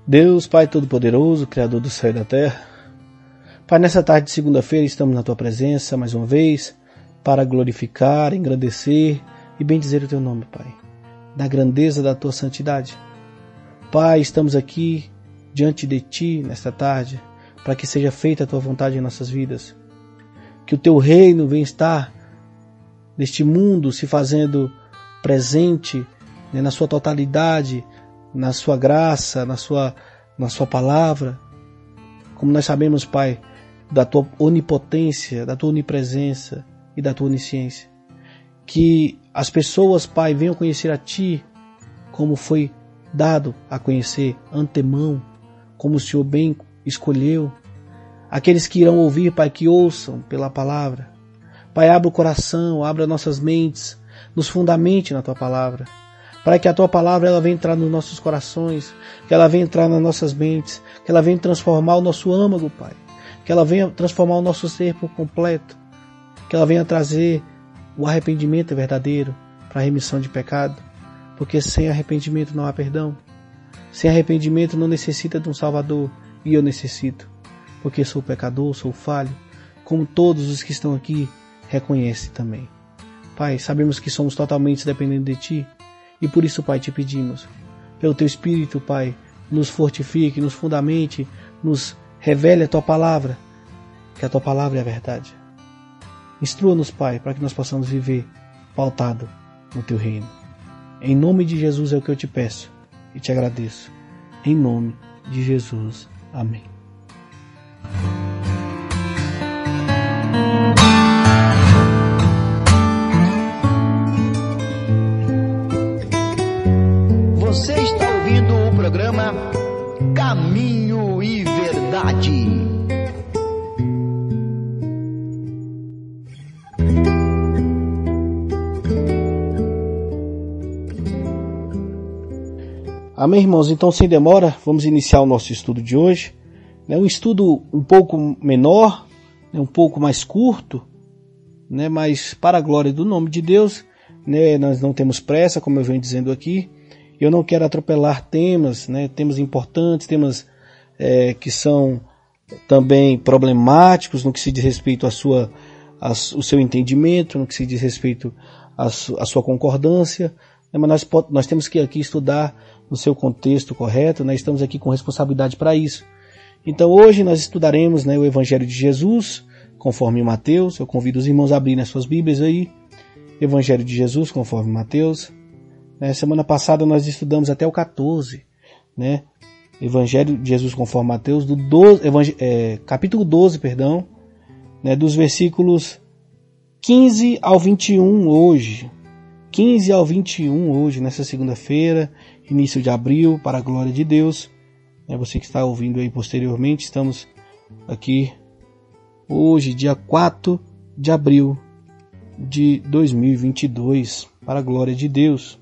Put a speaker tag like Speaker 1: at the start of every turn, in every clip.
Speaker 1: Deus, Pai Todo-Poderoso, Criador do céu e da terra, Pai, nessa tarde de segunda-feira estamos na Tua presença mais uma vez para glorificar, engrandecer e bendizer o Teu nome, Pai, da grandeza da Tua santidade. Pai, estamos aqui diante de Ti nesta tarde para que seja feita a Tua vontade em nossas vidas, que o Teu reino venha estar neste mundo se fazendo presente, né, na sua totalidade, na sua graça, na sua palavra. Como nós sabemos, Pai, da Tua onipotência, da Tua onipresença e da Tua onisciência. Que as pessoas, Pai, venham conhecer a Ti como foi dado a conhecer antemão, como o Senhor bem escolheu. Aqueles que irão ouvir, Pai, que ouçam pela palavra. Pai, abra o coração, abra nossas mentes, nos fundamente na Tua palavra, para que a Tua palavra ela venha entrar nos nossos corações, que ela venha entrar nas nossas mentes, que ela venha transformar o nosso âmago, Pai, que ela venha transformar o nosso ser por completo, que ela venha trazer o arrependimento verdadeiro para a remissão de pecado, porque sem arrependimento não há perdão, sem arrependimento não necessita de um Salvador, e eu necessito, porque sou pecador, sou falho, como todos os que estão aqui reconhecem também. Pai, sabemos que somos totalmente dependentes de Ti, e por isso, Pai, Te pedimos, pelo Teu Espírito, Pai, nos fortifique, nos fundamente, nos revele a Tua palavra, que a Tua palavra é a verdade. Instrua-nos, Pai, para que nós possamos viver pautado no Teu reino. Em nome de Jesus é o que eu Te peço e Te agradeço. Em nome de Jesus. Amém.
Speaker 2: Você está ouvindo o programa Caminho e Verdade.
Speaker 1: Amém, irmãos? Então, sem demora, vamos iniciar o nosso estudo de hoje. É um estudo um pouco menor, um pouco mais curto, mas para a glória do nome de Deus, nós não temos pressa, como eu venho dizendo aqui. Eu não quero atropelar temas, temas importantes, temas que são também problemáticos no que se diz respeito o seu entendimento, no que se diz respeito à sua concordância, mas nós temos que aqui estudar no seu contexto correto, estamos aqui com responsabilidade para isso. Então hoje nós estudaremos o Evangelho de Jesus, conforme Mateus. Eu convido os irmãos a abrirem as suas Bíblias aí, Evangelho de Jesus, conforme Mateus. Semana passada nós estudamos até o 14, Evangelho de Jesus conforme Mateus, capítulo 12, dos versículos 15 ao 21 hoje. 15 ao 21 hoje, nessa segunda-feira, início de abril, para a glória de Deus. Você que está ouvindo aí posteriormente, estamos aqui hoje, dia 4 de abril de 2022, para a glória de Deus.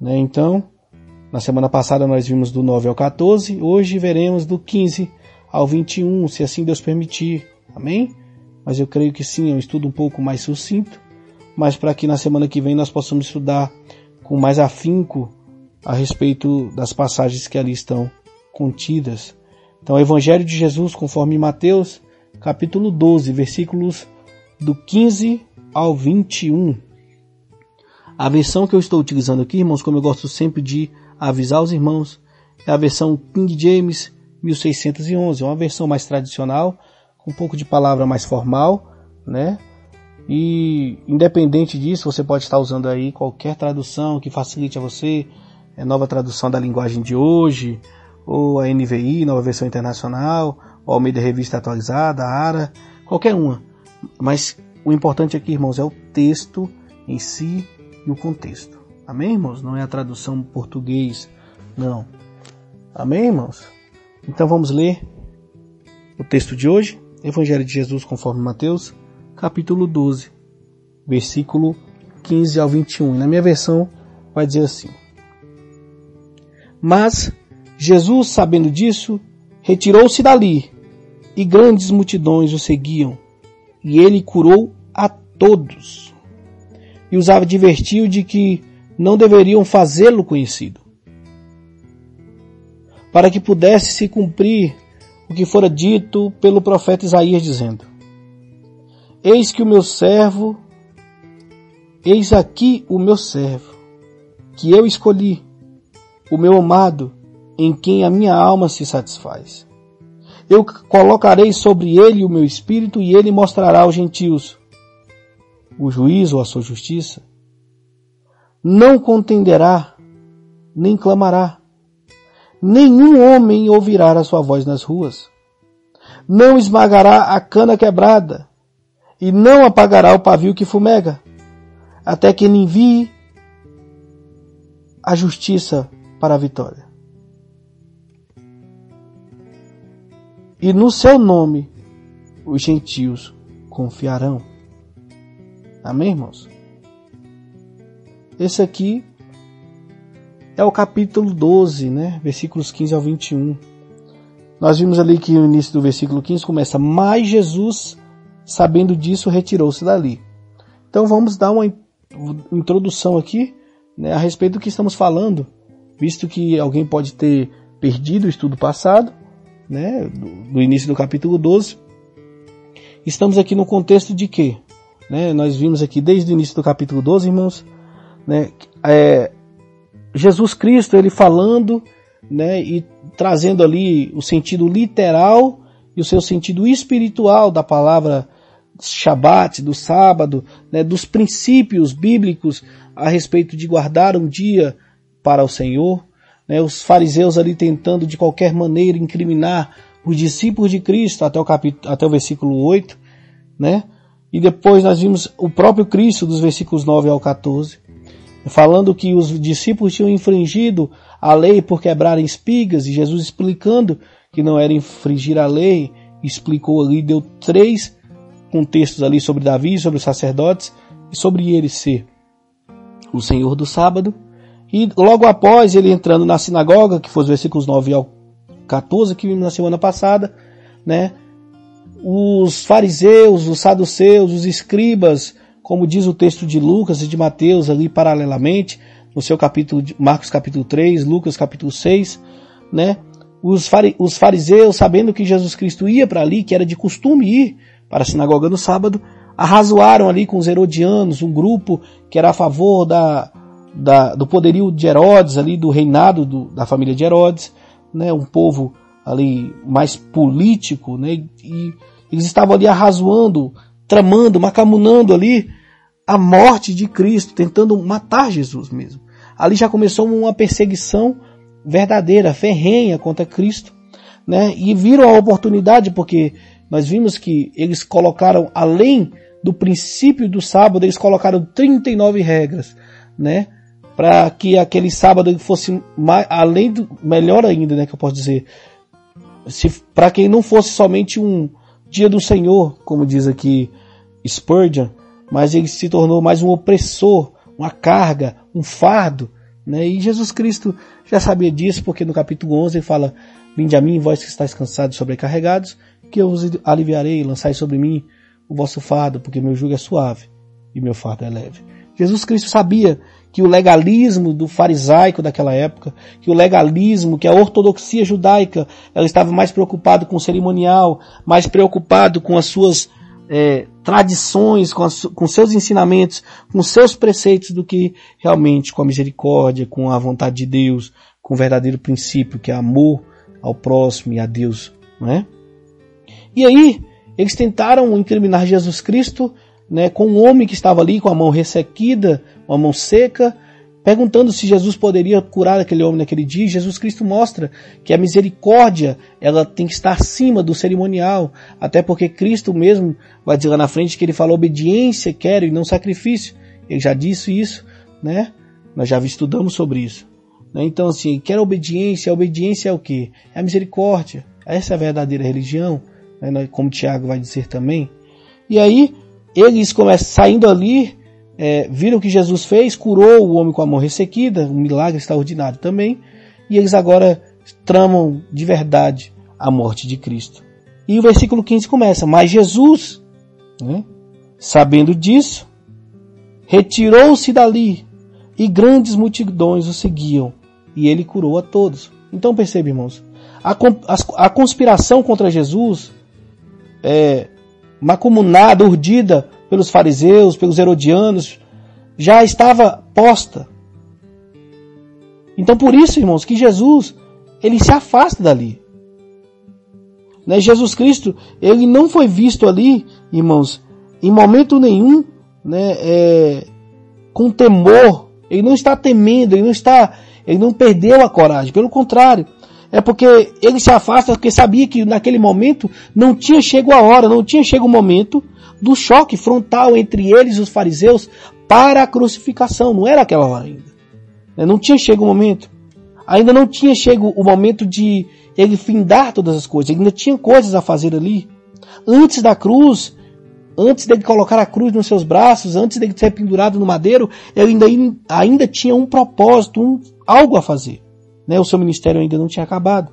Speaker 1: Então, na semana passada nós vimos do 9 ao 14, hoje veremos do 15 ao 21, se assim Deus permitir, amém? Mas eu creio que sim, é um estudo um pouco mais sucinto, mas para que na semana que vem nós possamos estudar com mais afinco a respeito das passagens que ali estão contidas. Então, o Evangelho de Jesus conforme Mateus, capítulo 12, versículos do 15 ao 21. A versão que eu estou utilizando aqui, irmãos, como eu gosto sempre de avisar os irmãos, é a versão King James 1611, uma versão mais tradicional, com um pouco de palavra mais formal, E independente disso, você pode estar usando aí qualquer tradução que facilite a você, nova tradução da linguagem de hoje, ou a NVI, nova versão internacional, ou a Almeida Revista Atualizada, a ARA, qualquer uma. Mas o importante aqui, irmãos, é o texto em si e o contexto. Amém, irmãos? Não é a tradução português, não. Amém, irmãos? Então vamos ler o texto de hoje, Evangelho de Jesus conforme Mateus, capítulo 12, versículo 15 ao 21. Na minha versão vai dizer assim: Mas Jesus, sabendo disso, retirou-se dali, e grandes multidões o seguiam, e ele curou a todos, e os advertiu de que não deveriam fazê-lo conhecido. para que pudesse se cumprir o que fora dito pelo profeta Isaías, dizendo: Eis aqui o meu servo, que eu escolhi, o meu amado, em quem a minha alma se satisfaz. Eu colocarei sobre ele o meu espírito, e ele mostrará aos gentios o juízo ou a sua justiça. Não contenderá, nem clamará. Nenhum homem ouvirá a sua voz nas ruas. Não esmagará a cana quebrada, e não apagará o pavio que fumega, até que ele envie a justiça para a vitória. E no seu nome os gentios confiarão. Amém, irmãos? Esse aqui é o capítulo 12, né? Versículos 15 ao 21. Nós vimos ali que no início do versículo 15 começa: Mas Jesus, sabendo disso, retirou-se dali. Então vamos dar uma introdução aqui, né, a respeito do que estamos falando, visto que alguém pode ter perdido o estudo passado, né, do início do capítulo 12. Estamos aqui no contexto de quê? Né, nós vimos aqui desde o início do capítulo 12, irmãos, né, Jesus Cristo, ele falando, né, e trazendo ali o sentido literal e o seu sentido espiritual da palavra Shabat, do sábado, né, dos princípios bíblicos a respeito de guardar um dia para o Senhor, né, os fariseus ali tentando de qualquer maneira incriminar os discípulos de Cristo até o versículo 8, né, e depois nós vimos o próprio Cristo dos versículos 9 ao 14, falando que os discípulos tinham infringido a lei por quebrarem espigas, e Jesus explicando que não era infringir a lei, explicou ali, deu 3 contextos ali sobre Davi, sobre os sacerdotes, e sobre ele ser o Senhor do sábado. E logo após ele entrando na sinagoga, que foi os versículos 9 ao 14, que vimos na semana passada, né, os fariseus, os saduceus, os escribas, como diz o texto de Lucas e de Mateus ali paralelamente, no seu capítulo, Marcos capítulo 3, Lucas capítulo 6, né, os fariseus, sabendo que Jesus Cristo ia para ali, que era de costume ir para a sinagoga no sábado, arrazoaram ali com os herodianos, um grupo que era a favor do poderio de Herodes, ali do reinado da família de Herodes, né, um povo ali mais político, né, e eles estavam ali arrazoando, tramando, macamunando ali a morte de Cristo, tentando matar Jesus mesmo. Ali já começou uma perseguição verdadeira, ferrenha contra Cristo, né, e viram a oportunidade, porque nós vimos que eles colocaram, além do princípio do sábado, eles colocaram 39 regras, né, para que aquele sábado fosse além do, melhor ainda, né, que eu posso dizer, para que não fosse somente um dia do Senhor, como diz aqui Spurgeon, mas ele se tornou mais um opressor, uma carga, um fardo, né, e Jesus Cristo já sabia disso, porque no capítulo 11 ele fala: Vinde a mim, vós que estáis cansados e sobrecarregados, que eu vos aliviarei, lançai sobre mim o vosso fardo, porque meu jugo é suave e meu fardo é leve. Jesus Cristo sabia que o legalismo do farisaico daquela época, que o legalismo, que a ortodoxia judaica, ela estava mais preocupado com o cerimonial, mais preocupado com as suas tradições, com seus ensinamentos, com seus preceitos, do que realmente com a misericórdia, com a vontade de Deus, com o verdadeiro princípio, que é amor ao próximo e a Deus, não é? E aí, eles tentaram incriminar Jesus Cristo, né, com um homem que estava ali com a mão ressequida, uma mão seca, perguntando se Jesus poderia curar aquele homem naquele dia. Jesus Cristo mostra que a misericórdia, ela tem que estar acima do cerimonial, até porque Cristo mesmo vai dizer lá na frente que ele fala: obediência quero e não sacrifício. Ele já disse isso, né? Nós já estudamos sobre isso. Então, assim, quer obediência, a obediência é o quê? É a misericórdia. Essa é a verdadeira religião, né? Como Tiago vai dizer também. E aí, eles saindo ali, viram que Jesus fez, curou o homem com a mão ressequida, um milagre extraordinário também, e eles agora tramam de verdade a morte de Cristo. E o versículo 15 começa: Mas Jesus, né, sabendo disso, retirou-se dali, e grandes multidões o seguiam, e ele curou a todos. Então perceba, irmãos, a conspiração contra Jesus, macumunada, urdida pelos fariseus, pelos herodianos, já estava posta. Então por isso, irmãos, que Jesus, ele se afasta dali. Né? Jesus Cristo, ele não foi visto ali, irmãos, em momento nenhum, né, com temor. Ele não está temendo, ele não perdeu a coragem. Pelo contrário, é porque ele se afasta porque sabia que naquele momento não tinha chego a hora, não tinha chego o momento do choque frontal entre eles e os fariseus para a crucificação. Não era aquela hora ainda. Não tinha chego o momento. Ainda não tinha chego o momento de ele findar todas as coisas. Ainda tinha coisas a fazer ali. Antes da cruz, antes dele colocar a cruz nos seus braços, antes dele ser pendurado no madeiro, ele ainda tinha um propósito, algo a fazer. Né? O seu ministério ainda não tinha acabado.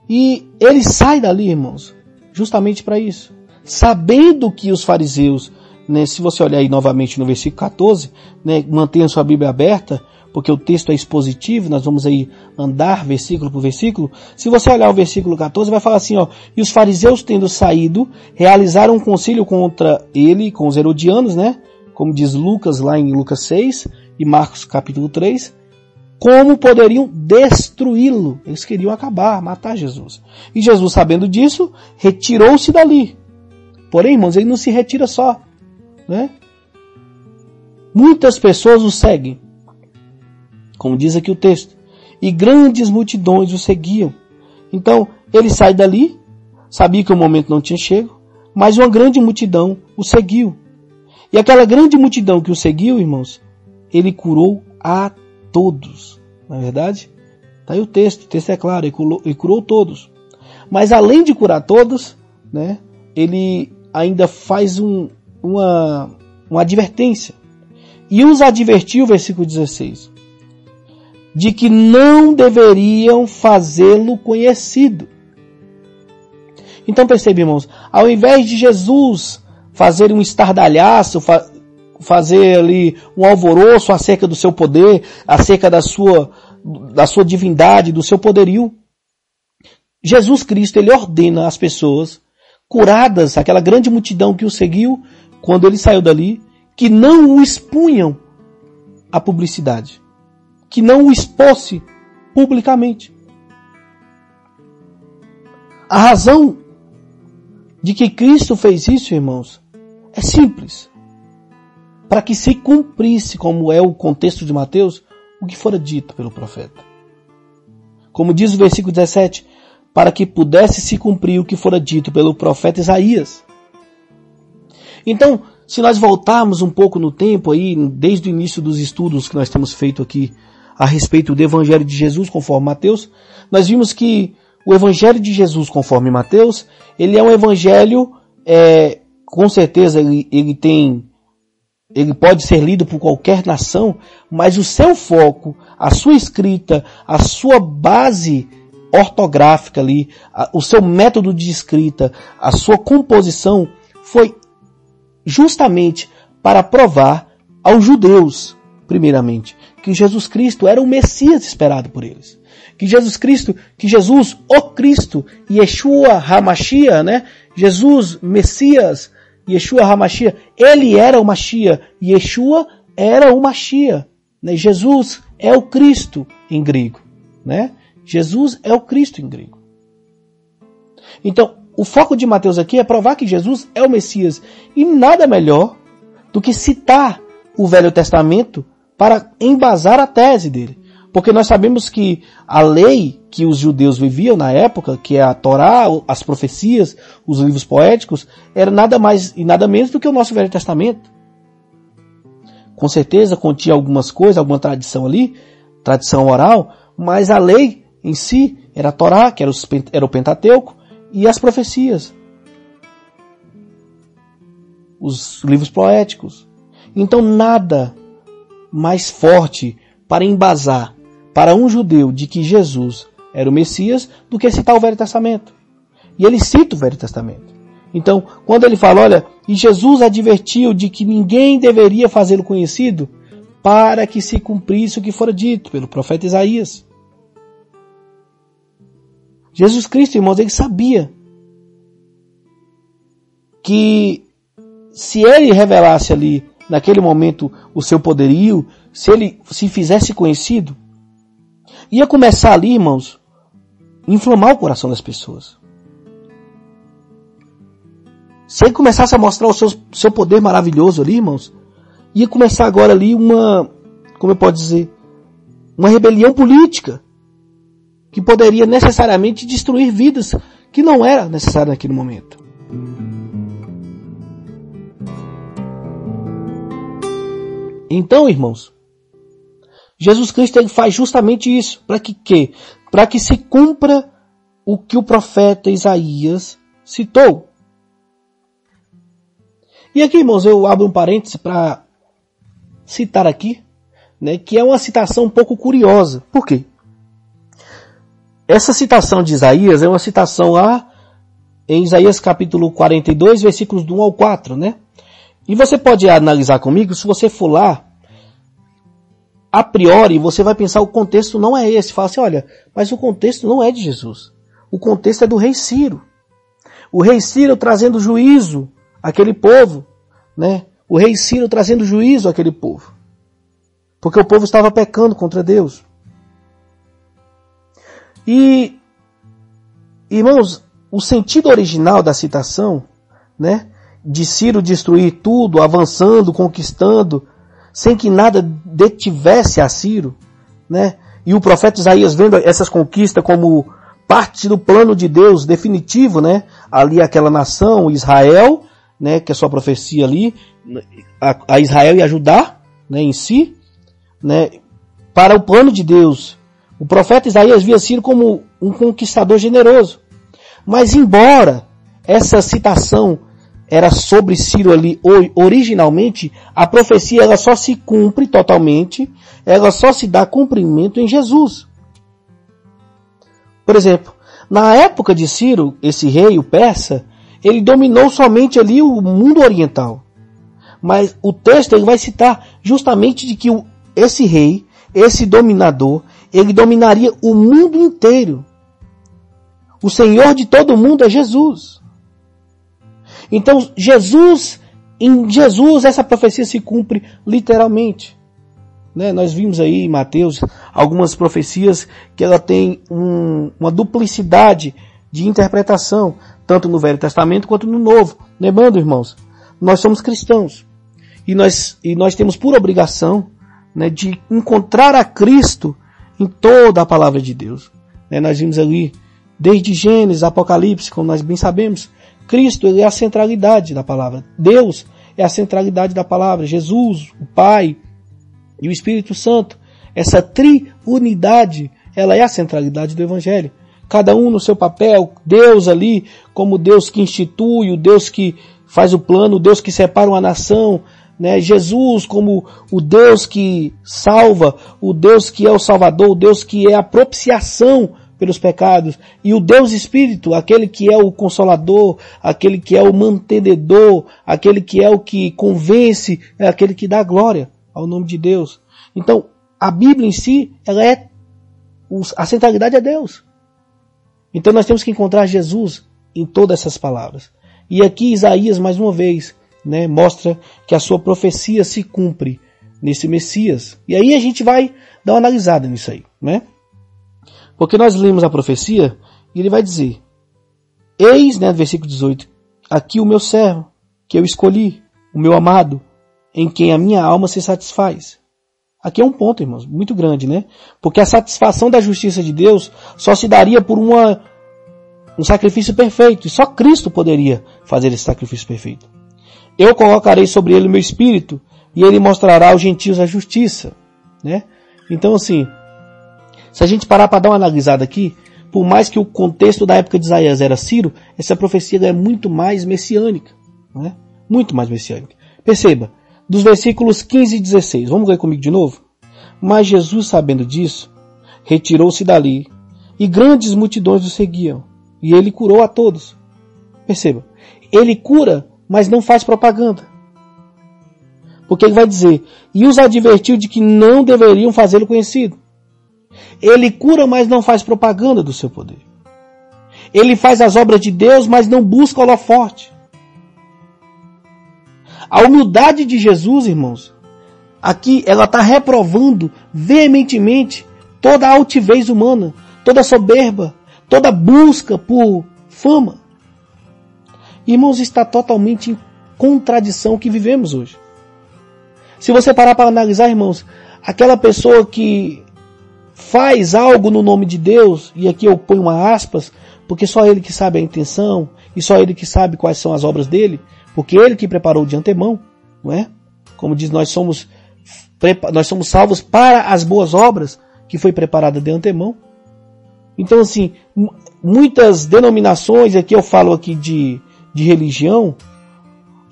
Speaker 1: E ele sai dali, irmãos, justamente para isso. Sabendo que os fariseus, né, se você olhar aí novamente no versículo 14, né, mantenha sua Bíblia aberta, porque o texto é expositivo, nós vamos aí andar versículo por versículo. Se você olhar o versículo 14, vai falar assim, e os fariseus tendo saído, realizaram um concílio contra ele, com os herodianos, né? Como diz Lucas lá em Lucas 6 e Marcos capítulo 3, como poderiam destruí-lo. Eles queriam acabar, matar Jesus. E Jesus, sabendo disso, retirou-se dali. Porém, irmãos, ele não se retira só, né? Muitas pessoas o seguem, como diz aqui o texto, e grandes multidões o seguiam. Então, ele sai dali, sabia que o momento não tinha chego, mas uma grande multidão o seguiu. E aquela grande multidão que o seguiu, irmãos, ele curou a todos. Não é verdade? Está aí o texto é claro, ele curou todos. Mas além de curar todos, né, ele ainda faz uma advertência. E os advertiu, versículo 16, de que não deveriam fazê-lo conhecido. Então percebe, irmãos, ao invés de Jesus fazer um estardalhaço, fazer ali um alvoroço acerca do seu poder, acerca da sua divindade, do seu poderio, Jesus Cristo, ele ordena às pessoas curadas, aquela grande multidão que o seguiu, quando ele saiu dali, que não o expunham à publicidade, que não o expôsse publicamente. A razão de que Cristo fez isso, irmãos, é simples. Para que se cumprisse, como é o contexto de Mateus, o que fora dito pelo profeta. Como diz o versículo 17, para que pudesse se cumprir o que fora dito pelo profeta Isaías. Então, se nós voltarmos um pouco no tempo aí, desde o início dos estudos que nós temos feito aqui a respeito do Evangelho de Jesus conforme Mateus, nós vimos que o Evangelho de Jesus conforme Mateus, ele é um Evangelho, com certeza ele pode ser lido por qualquer nação, mas o seu foco, a sua escrita, a sua base ortográfica ali, o seu método de escrita, a sua composição foi justamente para provar aos judeus, primeiramente, que Jesus Cristo era o Messias esperado por eles. Que Jesus, o Cristo, Yeshua HaMashiach, né? Jesus, Messias, Yeshua HaMashiach, ele era o Mashiach, Yeshua era o Mashiach, né? Jesus é o Cristo em grego, né? Jesus é o Cristo em grego. Então, o foco de Mateus aqui é provar que Jesus é o Messias, e nada melhor do que citar o Velho Testamento para embasar a tese dele. Porque nós sabemos que a lei que os judeus viviam na época, que é a Torá, as profecias, os livros poéticos, era nada mais e nada menos do que o nosso Velho Testamento. Com certeza continha algumas coisas, alguma tradição ali, tradição oral, mas a lei em si era a Torá, que era o Pentateuco, e as profecias, os livros poéticos. Então nada mais forte para embasar para um judeu de que Jesus era o Messias do que citar o Velho Testamento. E ele cita o Velho Testamento. Então, quando ele fala, olha, e Jesus advertiu de que ninguém deveria fazê-lo conhecido, para que se cumprisse o que fora dito pelo profeta Isaías. Jesus Cristo, irmãos, ele sabia que se ele revelasse ali, naquele momento, o seu poderio, se ele se fizesse conhecido, ia começar ali, irmãos, inflamar o coração das pessoas. Se ele começasse a mostrar o seu poder maravilhoso ali, irmãos, ia começar agora ali como eu posso dizer, uma rebelião política, que poderia necessariamente destruir vidas que não era necessário naquele momento. Então, irmãos, Jesus Cristo ele faz justamente isso. Para que quê? Para que se cumpra o que o profeta Isaías citou. E aqui, irmãos, eu abro um parêntese para citar aqui, né, que é uma citação um pouco curiosa. Por quê? Essa citação de Isaías é uma citação lá em Isaías capítulo 42, versículos do 1 ao 4, né? E você pode analisar comigo, se você for lá, a priori você vai pensar o contexto não é esse. Fala assim, olha, mas o contexto não é de Jesus. O contexto é do rei Ciro. O rei Ciro trazendo juízo àquele povo, né? O rei Ciro trazendo juízo àquele povo. Porque o povo estava pecando contra Deus. E, irmãos, o sentido original da citação, né, de Ciro destruir tudo, avançando, conquistando, sem que nada detivesse a Ciro, né, e o profeta Isaías vendo essas conquistas como parte do plano de Deus definitivo, né, ali aquela nação, Israel, né, que é a sua profecia ali, a Israel e a Judá, né, em si, né, para o plano de Deus. O profeta Isaías via Ciro como um conquistador generoso. Mas embora essa citação era sobre Ciro ali originalmente, a profecia ela só se cumpre totalmente, ela só se dá cumprimento em Jesus. Por exemplo, na época de Ciro, esse rei, o persa, ele dominou somente ali o mundo oriental. Mas o texto ele vai citar justamente de que esse rei, esse dominador, ele dominaria o mundo inteiro. O Senhor de todo mundo é Jesus. Então, em Jesus essa profecia se cumpre literalmente. Né? Nós vimos aí em Mateus algumas profecias que ela tem uma duplicidade de interpretação, tanto no Velho Testamento quanto no Novo. Lembrando, irmãos, nós somos cristãos e nós temos por obrigação, né, de encontrar a Cristo em toda a palavra de Deus. Nós vimos ali, desde Gênesis, Apocalipse, como nós bem sabemos, Cristo ele é a centralidade da palavra. Deus é a centralidade da palavra. Jesus, o Pai e o Espírito Santo. Essa triunidade, ela é a centralidade do Evangelho. Cada um no seu papel, Deus ali como Deus que institui, o Deus que faz o plano, o Deus que separa uma nação, né? Jesus como o Deus que salva, o Deus que é o Salvador, o Deus que é a propiciação pelos pecados, e o Deus Espírito, aquele que é o Consolador, aquele que é o mantenedor, aquele que é o que convence, é aquele que dá glória ao nome de Deus. Então, a Bíblia em si, a centralidade é Deus. Então nós temos que encontrar Jesus em todas essas palavras. E aqui Isaías, mais uma vez, né, mostra que a sua profecia se cumpre nesse Messias. E aí a gente vai dar uma analisada nisso aí, né? Porque nós lemos a profecia e ele vai dizer, eis, né, versículo 18, aqui o meu servo, que eu escolhi, o meu amado, em quem a minha alma se satisfaz. Aqui é um ponto, irmãos, muito grande, né? Porque a satisfação da justiça de Deus só se daria por um sacrifício perfeito. E só Cristo poderia fazer esse sacrifício perfeito. Eu colocarei sobre ele o meu espírito e ele mostrará aos gentios a justiça, né? Então, assim, se a gente parar para dar uma analisada aqui, por mais que o contexto da época de Isaías era Ciro, essa profecia é muito mais messiânica, né? Muito mais messiânica. Perceba, dos versículos 15 e 16, vamos ler comigo de novo? Mas Jesus, sabendo disso, retirou-se dali, e grandes multidões o seguiam, e ele curou a todos. Perceba, ele cura, mas não faz propaganda. Porque ele vai dizer, e os advertiu de que não deveriam fazê-lo conhecido. Ele cura, mas não faz propaganda do seu poder. Ele faz as obras de Deus, mas não busca holofote. A humildade de Jesus, irmãos, aqui ela está reprovando veementemente toda a altivez humana, toda a soberba, toda a busca por fama. Irmãos, está totalmente em contradição que vivemos hoje. Se você parar para analisar, irmãos, aquela pessoa que faz algo no nome de Deus, e aqui eu ponho uma aspas, porque só ele que sabe a intenção, e só ele que sabe quais são as obras dele, porque ele que preparou de antemão, não é? Como diz, nós somos salvos para as boas obras, que foi preparada de antemão. Então, assim, muitas denominações, aqui eu falo aqui de religião,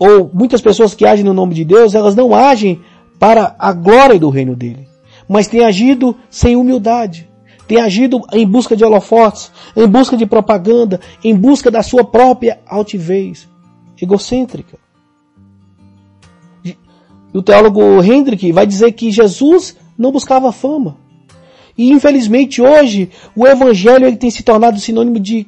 Speaker 1: ou muitas pessoas que agem no nome de Deus, elas não agem para a glória do reino dele, mas têm agido sem humildade, têm agido em busca de holofotes, em busca de propaganda, em busca da sua própria altivez egocêntrica. E o teólogo Hendrick vai dizer que Jesus não buscava fama. E infelizmente hoje o evangelho ele tem se tornado sinônimo de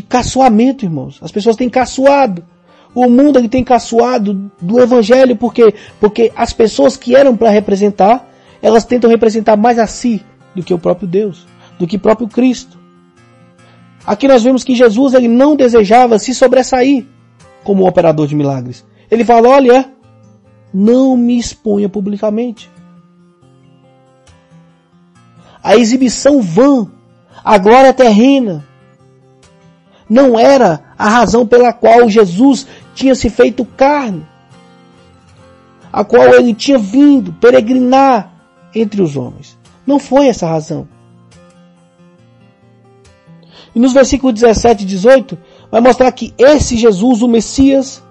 Speaker 1: caçoamento, irmãos. As pessoas têm caçoado. O mundo ele tem caçoado do evangelho porque as pessoas que eram para representar, elas tentam representar mais a si do que o próprio Deus, do que o próprio Cristo. Aqui nós vemos que Jesus ele não desejava se sobressair como um operador de milagres. Ele fala, olha, não me exponha publicamente. A exibição vã, a glória terrena, não era a razão pela qual Jesus tinha se feito carne, a qual ele tinha vindo peregrinar entre os homens. Não foi essa a razão. E nos versículos 17 e 18, vai mostrar que esse Jesus, o Messias,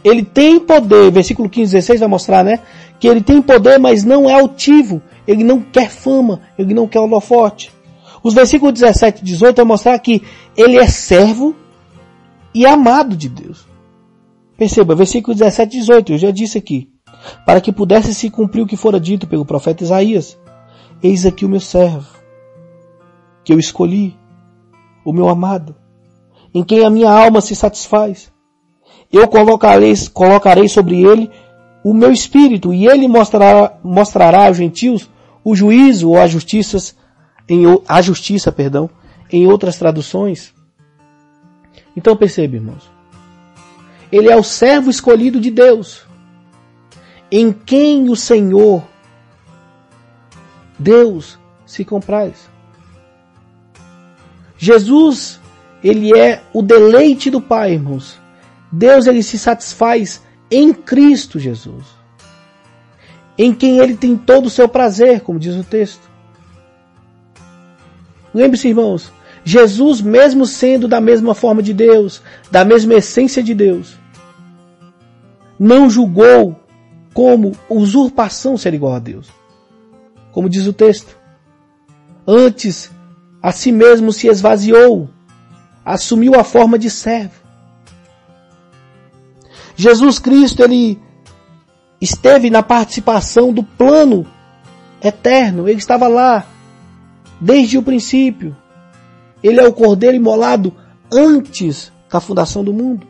Speaker 1: ele tem poder. Versículo 15 e 16 vai mostrar, né? Que ele tem poder, mas não é altivo. Ele não quer fama, ele não quer holofote. Os versículos 17 e 18 vai mostrar que ele é servo e amado de Deus. Perceba, versículo 17 e 18, eu já disse aqui. Para que pudesse se cumprir o que fora dito pelo profeta Isaías. Eis aqui o meu servo, que eu escolhi, o meu amado, em quem a minha alma se satisfaz. Eu colocarei sobre ele o meu espírito, e ele mostrará aos gentios o juízo ou a justiça, em outras traduções. Então percebe, irmãos, ele é o servo escolhido de Deus, em quem o Senhor, Deus, se compraz. Jesus, ele é o deleite do Pai, irmãos. Deus, ele se satisfaz em Cristo Jesus, em quem ele tem todo o seu prazer, como diz o texto. Lembre-se, irmãos, Jesus, mesmo sendo da mesma forma de Deus, da mesma essência de Deus, não julgou como usurpação ser igual a Deus. Como diz o texto, antes a si mesmo se esvaziou, assumiu a forma de servo. Jesus Cristo, ele esteve na participação do plano eterno, ele estava lá desde o princípio. Ele é o Cordeiro imolado antes da fundação do mundo.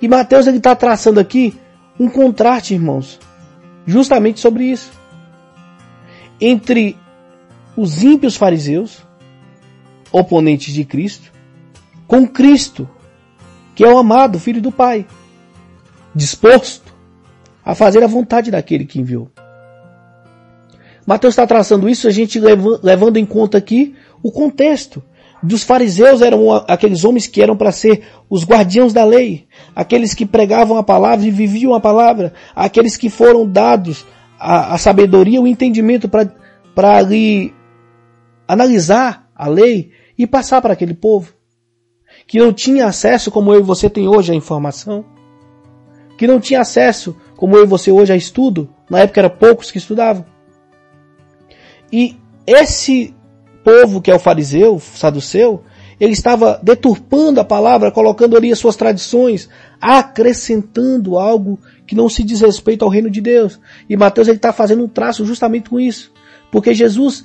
Speaker 1: E Mateus ele está traçando aqui um contraste, irmãos, justamente sobre isso. Entre os ímpios fariseus, oponentes de Cristo, com Cristo, que é o amado Filho do Pai, disposto a fazer a vontade daquele que enviou. Mateus está traçando isso, a gente levando em conta aqui o contexto. Dos fariseus eram aqueles homens que eram para ser os guardiãos da lei, aqueles que pregavam a palavra e viviam a palavra, aqueles que foram dados a sabedoria, o entendimento para ali analisar a lei e passar para aquele povo, que não tinha acesso como eu e você tem hoje à informação, que não tinha acesso como eu e você hoje a estudo, na época eram poucos que estudavam. E esse povo que é o fariseu, saduceu, ele estava deturpando a palavra, colocando ali as suas tradições, acrescentando algo que não se diz respeito ao reino de Deus. E Mateus está fazendo um traço justamente com isso. Porque Jesus,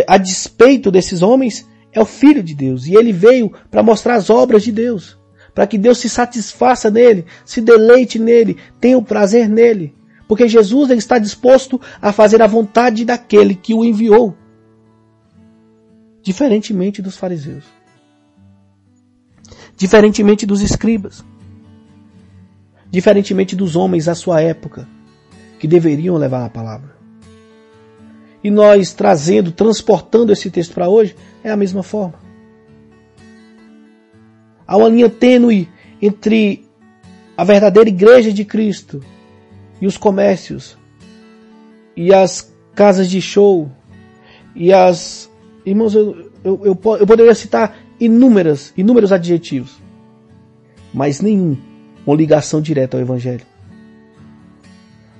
Speaker 1: a despeito desses homens, é o Filho de Deus. E ele veio para mostrar as obras de Deus. Para que Deus se satisfaça nele, se deleite nele, tenha o prazer nele. Porque Jesus ele está disposto a fazer a vontade daquele que o enviou. Diferentemente dos fariseus. Diferentemente dos escribas. Diferentemente dos homens da sua época, que deveriam levar a palavra. E nós trazendo, transportando esse texto para hoje, é a mesma forma. Há uma linha tênue entre a verdadeira igreja de Cristo e os comércios, e as casas de show, e as... Irmãos, eu poderia citar inúmeros adjetivos, mas nenhum com ligação direta ao Evangelho.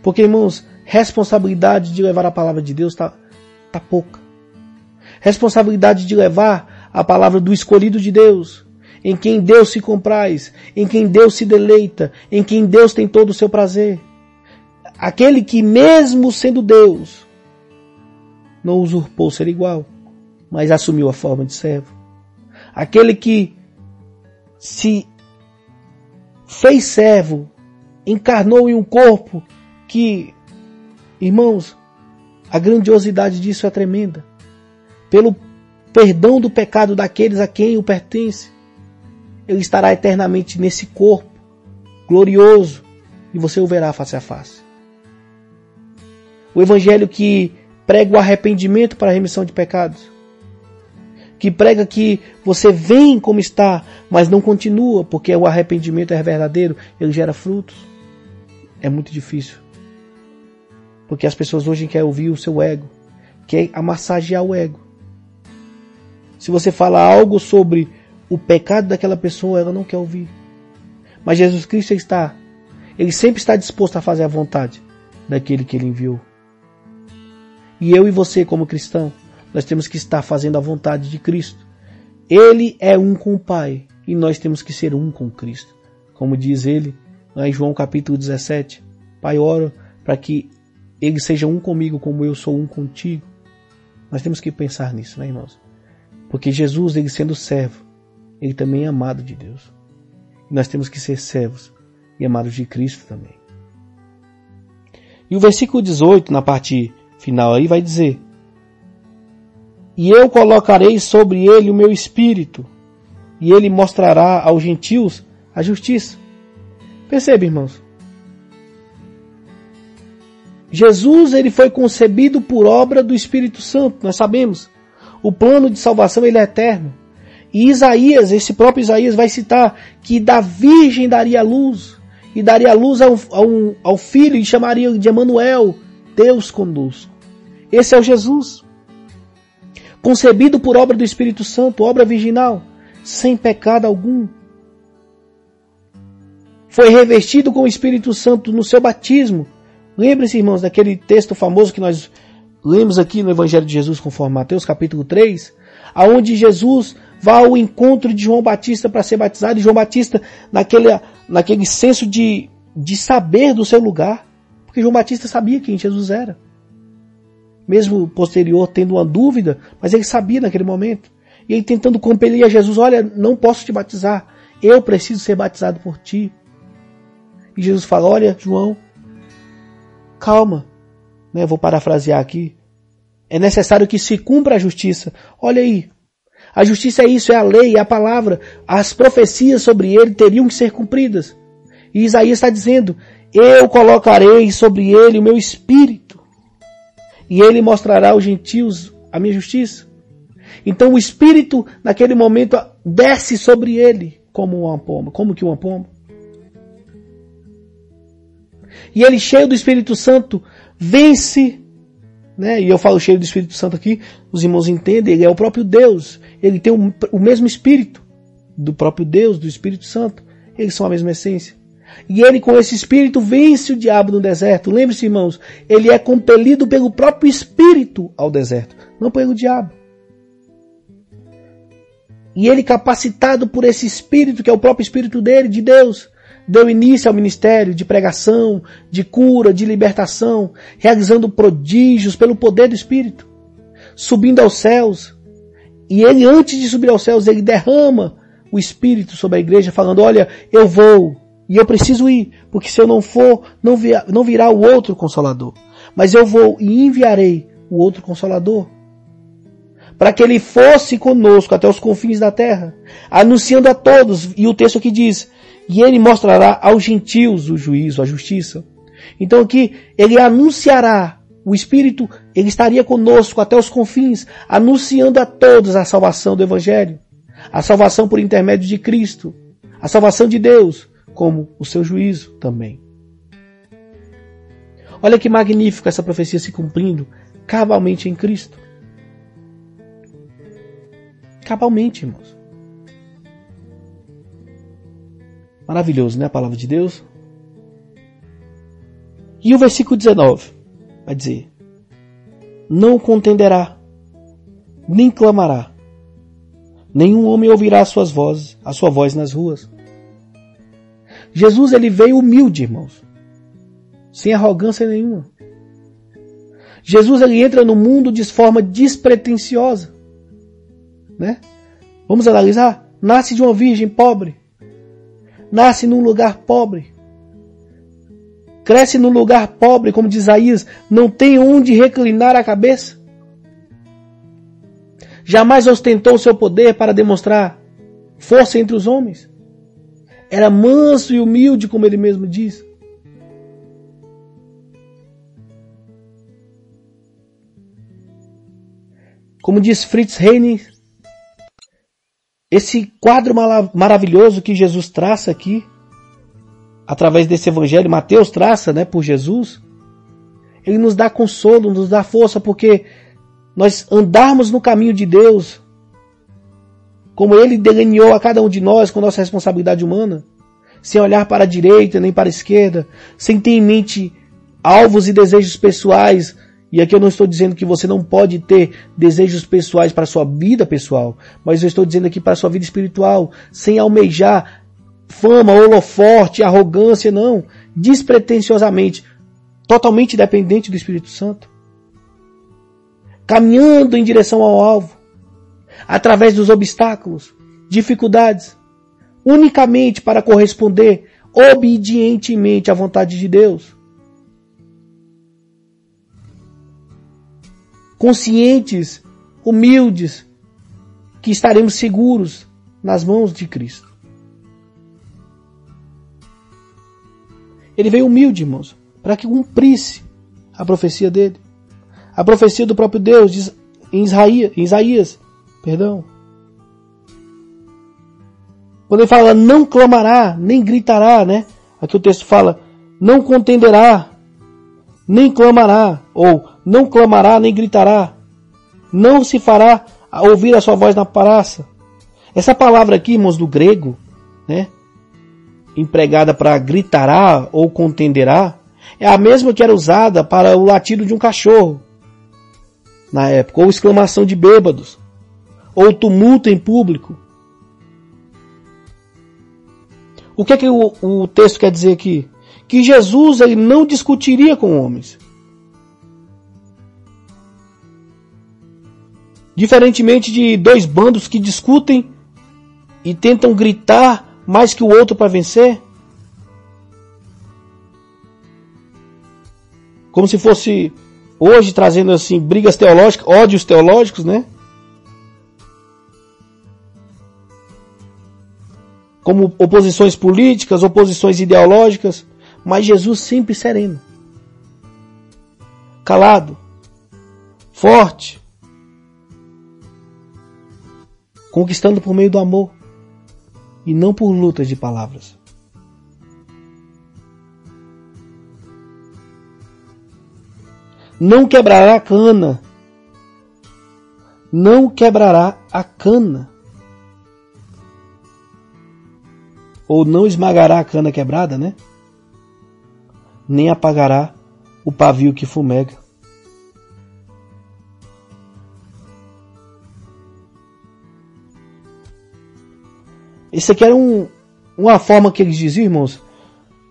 Speaker 1: Porque, irmãos, responsabilidade de levar a palavra de Deus está pouca. Responsabilidade de levar a palavra do escolhido de Deus, em quem Deus se compraz, em quem Deus se deleita, em quem Deus tem todo o seu prazer. Aquele que, mesmo sendo Deus, não usurpou ser igual, mas assumiu a forma de servo. Aquele que se fez servo, encarnou em um corpo que, irmãos, a grandiosidade disso é tremenda. Pelo perdão do pecado daqueles a quem o pertence, ele estará eternamente nesse corpo glorioso e você o verá face a face. O Evangelho que prega o arrependimento para a remissão de pecados, que prega que você vem como está, mas não continua, porque o arrependimento é verdadeiro, ele gera frutos. É muito difícil. Porque as pessoas hoje querem ouvir o seu ego, querem massagear o ego. Se você fala algo sobre o pecado daquela pessoa, ela não quer ouvir. Mas Jesus Cristo ele sempre está disposto a fazer a vontade daquele que ele enviou. E eu e você, como cristão, nós temos que estar fazendo a vontade de Cristo. Ele é um com o Pai e nós temos que ser um com Cristo. Como diz ele lá em João capítulo 17, Pai, oro para que ele seja um comigo como eu sou um contigo. Nós temos que pensar nisso, né, irmãos? Porque Jesus, ele sendo servo, ele também é amado de Deus. E nós temos que ser servos e amados de Cristo também. E o versículo 18, na parte final aí, vai dizer: e eu colocarei sobre ele o meu espírito, e ele mostrará aos gentios a justiça. Percebe, irmãos? Jesus, ele foi concebido por obra do Espírito Santo. Nós sabemos. O plano de salvação, ele é eterno. E Isaías, esse próprio Isaías vai citar que da virgem daria luz. E daria luz ao filho e chamaria de Emanuel, Deus conosco. Esse é o Jesus. Concebido por obra do Espírito Santo, obra virginal, sem pecado algum. Foi revestido com o Espírito Santo no seu batismo. Lembre-se, irmãos, daquele texto famoso que nós lemos aqui no Evangelho de Jesus, conforme Mateus capítulo 3, aonde Jesus vai ao encontro de João Batista para ser batizado, e João Batista naquele senso de saber do seu lugar, porque João Batista sabia quem Jesus era. Mesmo posterior tendo uma dúvida, mas ele sabia naquele momento. E ele tentando compelir a Jesus: olha, não posso te batizar, eu preciso ser batizado por ti. E Jesus fala: olha, João, calma, né? Vou parafrasear aqui. É necessário que se cumpra a justiça. Olha aí, a justiça é isso, é a lei, é a palavra. As profecias sobre ele teriam que ser cumpridas. E Isaías está dizendo: eu colocarei sobre ele o meu espírito, e ele mostrará aos gentios a minha justiça. Então o espírito naquele momento desce sobre ele como uma pomba. Como que uma pomba? E ele, cheio do Espírito Santo, vence, né? E eu falo cheio do Espírito Santo aqui, os irmãos entendem, ele é o próprio Deus. Ele tem o mesmo Espírito do próprio Deus, do Espírito Santo. Eles são a mesma essência. E ele, com esse Espírito, vence o diabo no deserto. Lembre-se, irmãos, ele é compelido pelo próprio Espírito ao deserto, não pelo diabo. E ele, capacitado por esse Espírito, que é o próprio Espírito dele, de Deus, deu início ao ministério de pregação, de cura, de libertação, realizando prodígios pelo poder do Espírito, subindo aos céus. E ele, antes de subir aos céus, ele derrama o Espírito sobre a igreja, falando, olha, eu vou, e eu preciso ir, porque se eu não for, não virá o outro Consolador. Mas eu vou e enviarei o outro Consolador, para que ele fosse conosco até os confins da terra, anunciando a todos, e o texto aqui diz, e ele mostrará aos gentios o juízo, a justiça. Então aqui, ele anunciará, o Espírito, ele estaria conosco até os confins, anunciando a todos a salvação do Evangelho, a salvação por intermédio de Cristo, a salvação de Deus, como o seu juízo também. Olha que magnífico essa profecia se cumprindo cabalmente em Cristo. Cabalmente, irmãos. Maravilhoso, né? A palavra de Deus. E o versículo 19 vai dizer, não contenderá, nem clamará, nenhum homem ouvirá a sua voz nas ruas. Jesus, ele veio humilde, irmãos, sem arrogância nenhuma. Jesus, ele entra no mundo de forma despretensiosa, né? Vamos analisar. Nasce de uma virgem pobre, nasce num lugar pobre, cresce num lugar pobre, como diz Isaías, não tem onde reclinar a cabeça. Jamais ostentou o seu poder para demonstrar força entre os homens. Era manso e humilde, como ele mesmo diz. Como diz Fritz Heine, esse quadro maravilhoso que Jesus traça aqui, através desse evangelho, Mateus traça, né, por Jesus, ele nos dá consolo, nos dá força, porque nós andarmos no caminho de Deus, como ele delineou a cada um de nós com nossa responsabilidade humana, sem olhar para a direita nem para a esquerda, sem ter em mente alvos e desejos pessoais. E aqui eu não estou dizendo que você não pode ter desejos pessoais para a sua vida pessoal, mas eu estou dizendo aqui para a sua vida espiritual, sem almejar fama, holoforte, arrogância, não, despretensiosamente, totalmente dependente do Espírito Santo, caminhando em direção ao alvo, através dos obstáculos, dificuldades, unicamente para corresponder obedientemente à vontade de Deus. Conscientes, humildes, que estaremos seguros nas mãos de Cristo. Ele veio humilde, irmãos, para que cumprisse a profecia dele. A profecia do próprio Deus, diz em Isaías. Quando ele fala, não clamará, nem gritará, né? Aqui o texto fala, não contenderá, nem clamará, ou não clamará, nem gritará. Não se fará ouvir a sua voz na praça. Essa palavra aqui, irmãos, do grego, né? Empregada para gritará ou contenderá, é a mesma que era usada para o latido de um cachorro na época, ou exclamação de bêbados, ou tumulto em público. O que é que o texto quer dizer aqui? Que Jesus, ele não discutiria com homens. Diferentemente de dois bandos que discutem e tentam gritar mais que o outro para vencer. Como se fosse hoje trazendo assim brigas teológicas, ódios teológicos, né? Como oposições políticas, oposições ideológicas, mas Jesus sempre sereno, calado, forte, conquistando por meio do amor e não por lutas de palavras. Não quebrará a cana. Não quebrará a cana. Ou não esmagará a cana quebrada, né? Nem apagará o pavio que fumega. Isso aqui era uma forma que eles diziam, irmãos,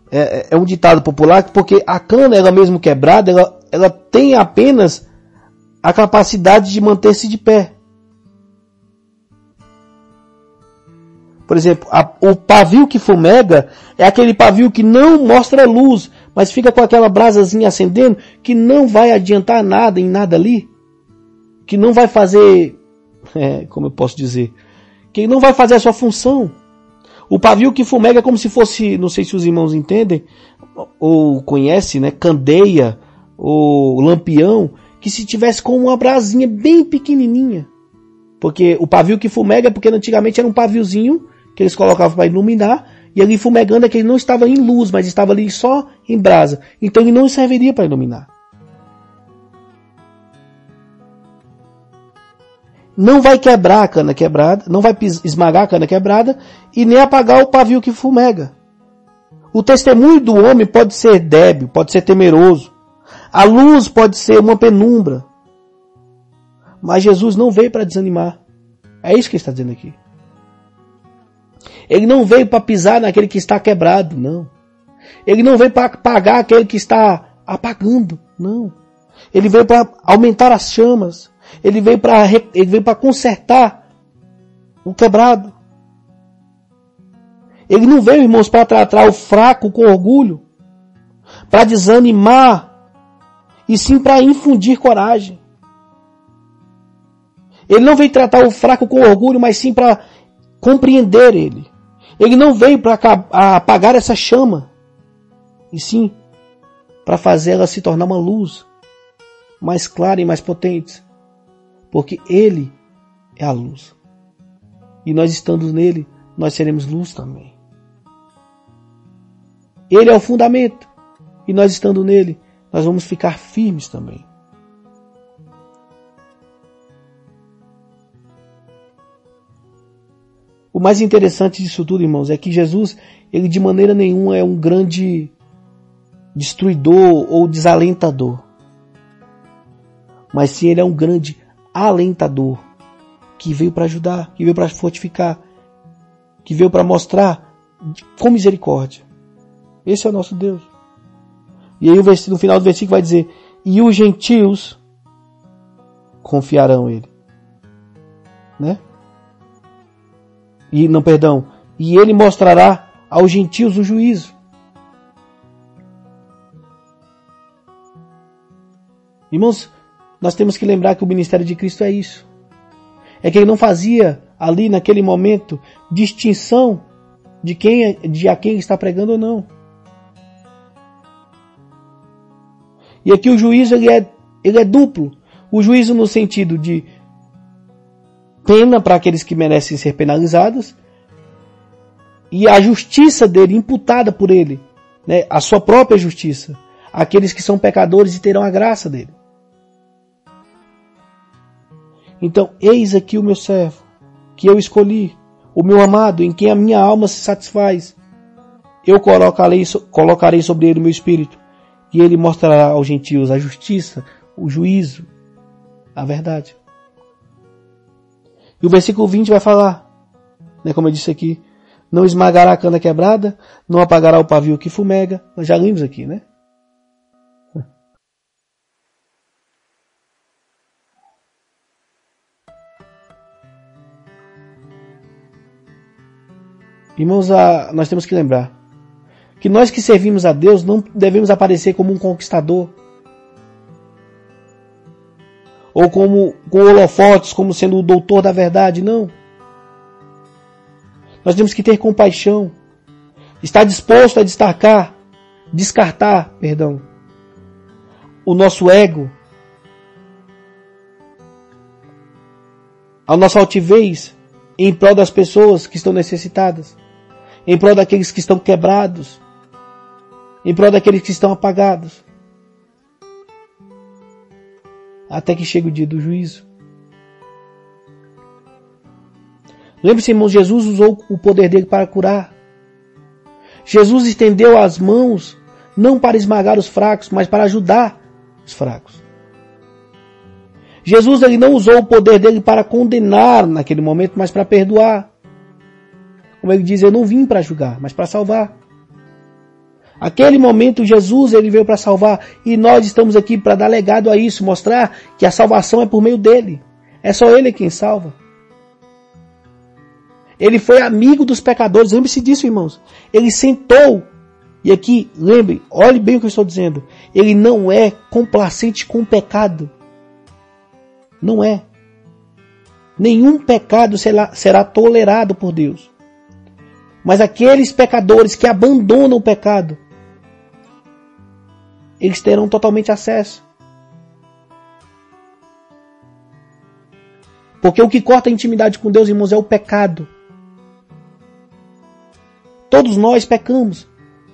Speaker 1: é um ditado popular, porque a cana, ela mesmo quebrada, ela tem apenas a capacidade de manter-se de pé. Por exemplo, o pavio que fumega é aquele pavio que não mostra luz, mas fica com aquela brasazinha acendendo, que não vai adiantar nada em nada ali, que não vai fazer, como eu posso dizer, que não vai fazer a sua função. O pavio que fumega é como se fosse, não sei se os irmãos entendem, ou conhecem, né, candeia, ou lampião, que se tivesse com uma brasinha bem pequenininha. Porque o pavio que fumega é porque antigamente era um paviozinho que eles colocavam para iluminar, e ali fumegando é que ele não estava em luz, mas estava ali só em brasa. Então ele não serviria para iluminar. Não vai quebrar a cana quebrada, não vai esmagar a cana quebrada e nem apagar o pavio que fumega. O testemunho do homem pode ser débil, pode ser temeroso. A luz pode ser uma penumbra. Mas Jesus não veio para desanimar. É isso que ele está dizendo aqui. Ele não veio para pisar naquele que está quebrado, não. Ele não veio para apagar aquele que está apagando, não. Ele veio para aumentar as chamas. Ele veio para consertar o quebrado. Ele não veio, irmãos, para tratar o fraco com orgulho, para desanimar, e sim para infundir coragem. Ele não veio tratar o fraco com orgulho, mas sim para compreender ele. Ele não veio para apagar essa chama, e sim para fazê-la se tornar uma luz mais clara e mais potente. Porque ele é a luz. E nós estando nele, nós seremos luz também. Ele é o fundamento. E nós estando nele, nós vamos ficar firmes também. O mais interessante disso tudo, irmãos, é que Jesus, ele de maneira nenhuma é um grande destruidor ou desalentador. Mas sim, ele é um grande alentador, que veio para ajudar, que veio para fortificar, que veio para mostrar com misericórdia. Esse é o nosso Deus. E aí no final do versículo vai dizer: e os gentios confiarão nele. Né? E ele mostrará aos gentios o juízo. Irmãos, nós temos que lembrar que o ministério de Cristo é isso. É que ele não fazia ali naquele momento distinção de a quem está pregando ou não. E aqui o juízo ele é duplo. O juízo no sentido de pena para aqueles que merecem ser penalizados, e a justiça dele imputada por ele, né, a sua própria justiça, aqueles que são pecadores e terão a graça dele. Então, eis aqui o meu servo, que eu escolhi, o meu amado, em quem a minha alma se satisfaz. Eu colocarei sobre ele o meu espírito, e ele mostrará aos gentios a justiça, o juízo, a verdade. E o versículo 20 vai falar, né, como eu disse aqui, não esmagará a cana quebrada, não apagará o pavio que fumega. Nós já lemos aqui, né? Irmãos, nós temos que lembrar que nós que servimos a Deus não devemos aparecer como um conquistador, ou com holofotes, como sendo o doutor da verdade, não. Nós temos que ter compaixão, estar disposto a descartar, o nosso ego, a nossa altivez, em prol das pessoas que estão necessitadas, em prol daqueles que estão quebrados, em prol daqueles que estão apagados, até que chegue o dia do juízo. Lembre-se, irmãos, Jesus usou o poder dele para curar. Jesus estendeu as mãos não para esmagar os fracos, mas para ajudar os fracos. Jesus ele não usou o poder dele para condenar naquele momento, mas para perdoar. Como ele diz, eu não vim para julgar, mas para salvar. Aquele momento Jesus ele veio para salvar e nós estamos aqui para dar legado a isso, mostrar que a salvação é por meio dele. É só ele quem salva. Ele foi amigo dos pecadores, lembre-se disso, irmãos. Ele sentou, e aqui, lembre, olhe bem o que eu estou dizendo. Ele não é complacente com o pecado. Não é. Nenhum pecado será tolerado por Deus. Mas aqueles pecadores que abandonam o pecado, eles terão totalmente acesso. Porque o que corta a intimidade com Deus, irmãos, é o pecado. Todos nós pecamos.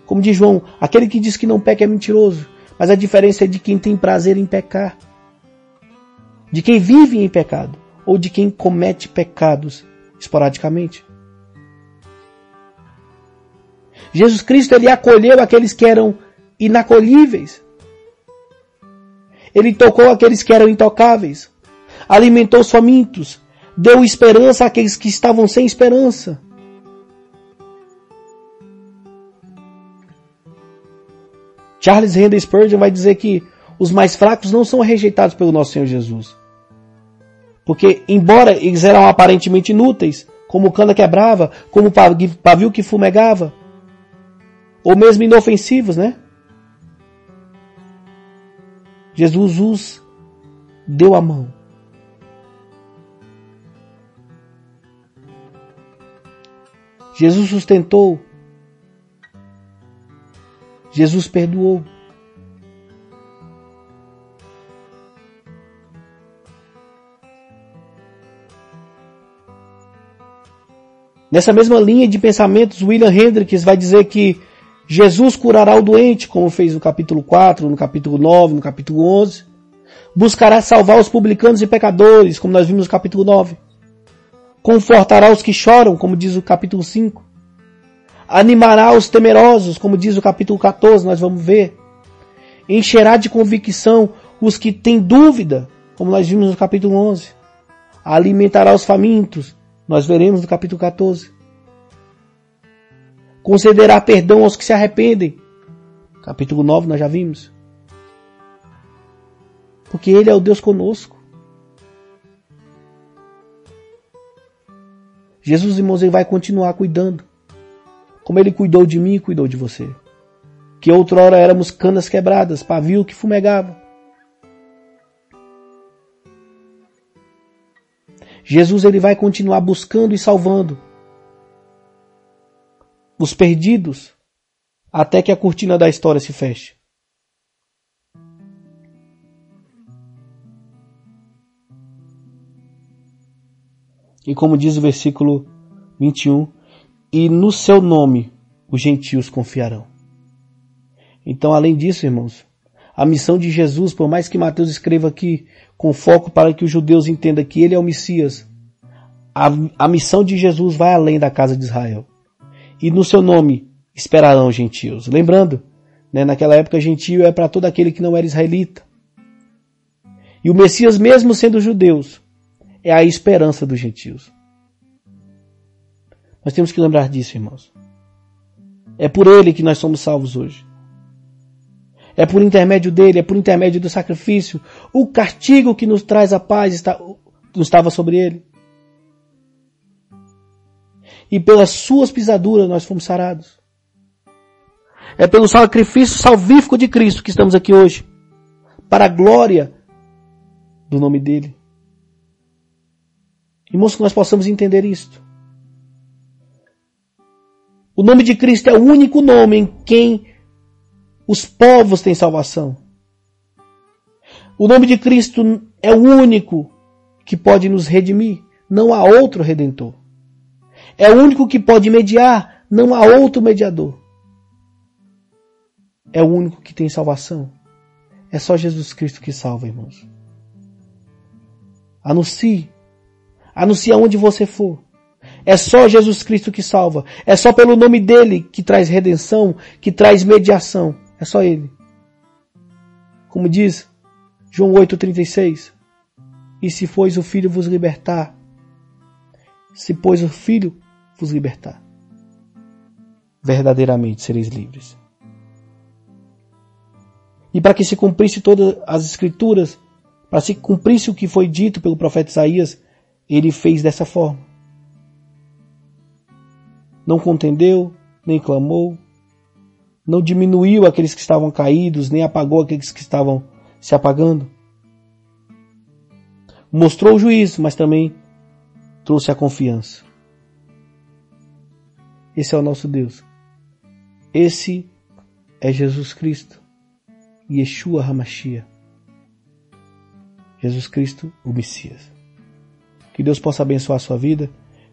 Speaker 1: Como diz João, aquele que diz que não peca é mentiroso. Mas a diferença é de quem tem prazer em pecar. De quem vive em pecado. Ou de quem comete pecados esporadicamente. Jesus Cristo, ele acolheu aqueles que eram inacolhíveis. Ele tocou aqueles que eram intocáveis. Alimentou os famintos. Deu esperança àqueles que estavam sem esperança. Charles Haddon Spurgeon vai dizer que os mais fracos não são rejeitados pelo nosso Senhor Jesus. Porque, embora eles eram aparentemente inúteis, como cana quebrava, como pavio que fumegava, ou mesmo inofensivos, né? Jesus os deu a mão. Jesus sustentou. Jesus perdoou. Nessa mesma linha de pensamentos, William Hendricks vai dizer que Jesus curará o doente, como fez no capítulo 4, no capítulo 9, no capítulo 11. Buscará salvar os publicanos e pecadores, como nós vimos no capítulo 9. Confortará os que choram, como diz o capítulo 5. Animará os temerosos, como diz o capítulo 14, nós vamos ver. Encherá de convicção os que têm dúvida, como nós vimos no capítulo 11. Alimentará os famintos, nós veremos no capítulo 14. Concederá perdão aos que se arrependem. Capítulo 9 nós já vimos. Porque Ele é o Deus conosco. Jesus, irmãos, Ele vai continuar cuidando. Como Ele cuidou de mim e cuidou de você. Que outrora éramos canas quebradas, pavio que fumegava. Jesus, Ele vai continuar buscando e salvando os perdidos, até que a cortina da história se feche. E como diz o versículo 21, e no seu nome os gentios confiarão. Então, além disso, irmãos, a missão de Jesus, por mais que Mateus escreva aqui com foco para que os judeus entendam que ele é o Messias, a missão de Jesus vai além da casa de Israel. E no seu nome esperarão os gentios. Lembrando, né, naquela época gentio é para todo aquele que não era israelita. E o Messias, mesmo sendo judeus, é a esperança dos gentios. Nós temos que lembrar disso, irmãos. É por ele que nós somos salvos hoje. É por intermédio dele, é por intermédio do sacrifício. O castigo que nos traz a paz estava sobre ele. E pelas suas pisaduras nós fomos sarados. É pelo sacrifício salvífico de Cristo que estamos aqui hoje. Para a glória do nome dele. Irmãos, que nós possamos entender isto. O nome de Cristo é o único nome em quem os povos têm salvação. O nome de Cristo é o único que pode nos redimir. Não há outro redentor. É o único que pode mediar. Não há outro mediador. É o único que tem salvação. É só Jesus Cristo que salva, irmãos. Anuncie. Anuncie aonde você for. É só Jesus Cristo que salva. É só pelo nome dele que traz redenção, que traz mediação. É só ele. Como diz João 8,36. E se pois o Filho vos libertar, se pois o Filho vos libertar. verdadeiramente sereis livres. E para que se cumprisse todas as Escrituras, para que se cumprisse o que foi dito pelo profeta Isaías, ele fez dessa forma. Não contendeu, nem clamou, não diminuiu aqueles que estavam caídos, nem apagou aqueles que estavam se apagando. Mostrou o juízo, mas também trouxe a confiança. Esse é o nosso Deus. Esse é Jesus Cristo. Yeshua HaMashiach. Jesus Cristo, o Messias. Que Deus possa abençoar a sua vida.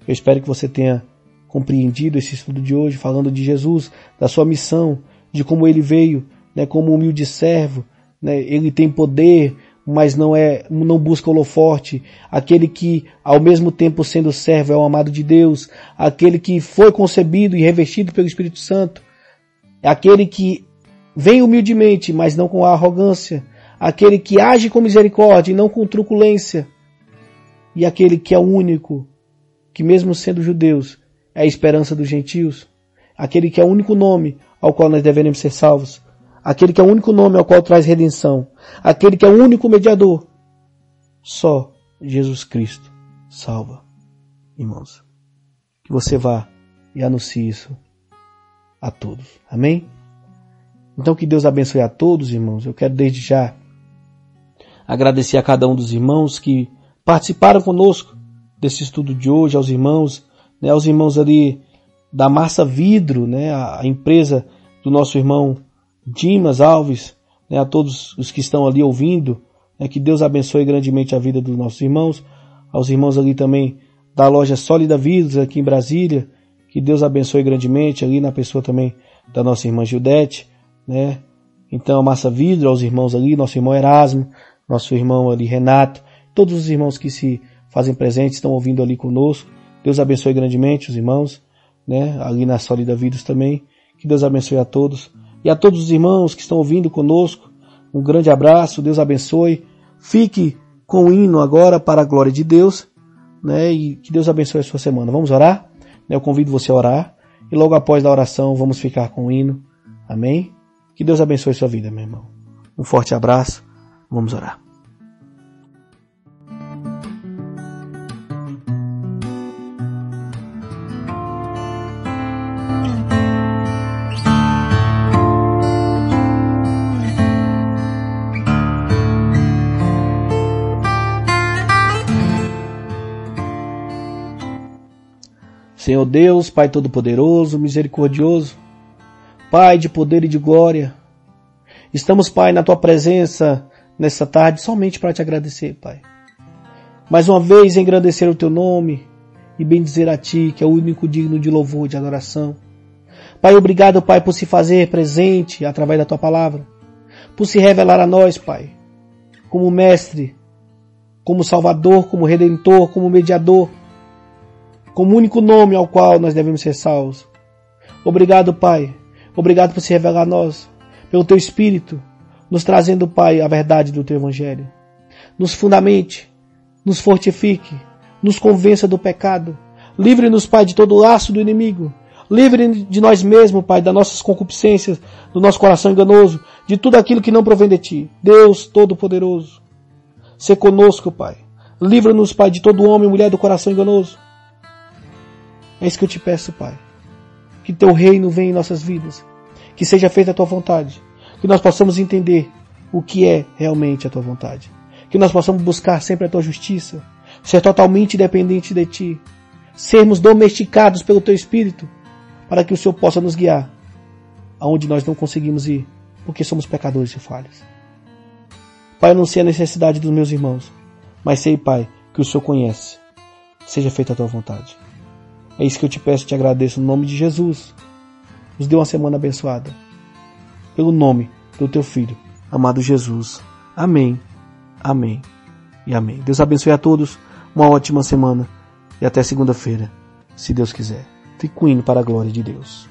Speaker 1: Eu espero que você tenha compreendido esse estudo de hoje, falando de Jesus, da sua missão, de como ele veio, como humilde servo, ele tem poder, mas não busca holoforte, aquele que, ao mesmo tempo sendo servo, é o amado de Deus, aquele que foi concebido e revestido pelo Espírito Santo, aquele que vem humildemente, mas não com arrogância, aquele que age com misericórdia e não com truculência, e aquele que é o único, que mesmo sendo judeus, é a esperança dos gentios, aquele que é o único nome ao qual nós devemos ser salvos, aquele que é o único nome ao qual traz redenção, aquele que é o único mediador. Só Jesus Cristo salva. Irmãos, que você vá e anuncie isso a todos. Amém? Então que Deus abençoe a todos, irmãos. Eu quero desde já agradecer a cada um dos irmãos que participaram conosco desse estudo de hoje, aos irmãos ali da Massa Vidro, a empresa do nosso irmão Dimas Alves, a todos os que estão ali ouvindo, que Deus abençoe grandemente a vida dos nossos irmãos, aos irmãos ali também da loja Sólida Vidros aqui em Brasília, que Deus abençoe grandemente ali na pessoa também da nossa irmã Gildete, Então a Massa Vidro, aos irmãos ali, nosso irmão Erasmo, nosso irmão ali Renato, todos os irmãos que se fazem presentes, estão ouvindo ali conosco, Deus abençoe grandemente os irmãos, ali na Sólida Vidros também, que Deus abençoe a todos. E a todos os irmãos que estão ouvindo conosco, um grande abraço, Deus abençoe. Fique com o hino agora para a glória de Deus, e que Deus abençoe a sua semana. Vamos orar? Eu convido você a orar, e logo após a oração vamos ficar com o hino. Amém? Que Deus abençoe a sua vida, meu irmão. Um forte abraço, vamos orar. Senhor Deus, Pai Todo-Poderoso, Misericordioso, Pai de poder e de glória, estamos, Pai, na Tua presença nessa tarde somente para Te agradecer, Pai. Mais uma vez engrandecer o Teu nome e bendizer a Ti, que é o único digno de louvor e de adoração. Pai, obrigado, Pai, por se fazer presente através da Tua palavra, por se revelar a nós, Pai, como Mestre, como Salvador, como Redentor, como Mediador, como único nome ao qual nós devemos ser salvos. Obrigado, Pai. Obrigado por se revelar a nós, pelo Teu Espírito, nos trazendo, Pai, a verdade do Teu Evangelho. Nos fundamente, nos fortifique, nos convença do pecado. Livre-nos, Pai, de todo o laço do inimigo. Livre de nós mesmos, Pai, das nossas concupiscências, do nosso coração enganoso, de tudo aquilo que não provém de Ti. Deus Todo-Poderoso, sê conosco, Pai. Livra-nos, Pai, de todo homem e mulher do coração enganoso. É isso que eu te peço, Pai. Que Teu reino venha em nossas vidas. Que seja feita a Tua vontade. Que nós possamos entender o que é realmente a Tua vontade. Que nós possamos buscar sempre a Tua justiça. Ser totalmente dependente de Ti. Sermos domesticados pelo Teu Espírito. Para que o Senhor possa nos guiar aonde nós não conseguimos ir. Porque somos pecadores e falhos. Pai, eu não sei a necessidade dos meus irmãos. Mas sei, Pai, que o Senhor conhece. Seja feita a Tua vontade. É isso que eu te peço e te agradeço no nome de Jesus. Nos dê uma semana abençoada. Pelo nome do Teu Filho, amado Jesus. Amém, amém e amém. Deus abençoe a todos. Uma ótima semana. E até segunda-feira, se Deus quiser. Fique com o hino para a glória de Deus.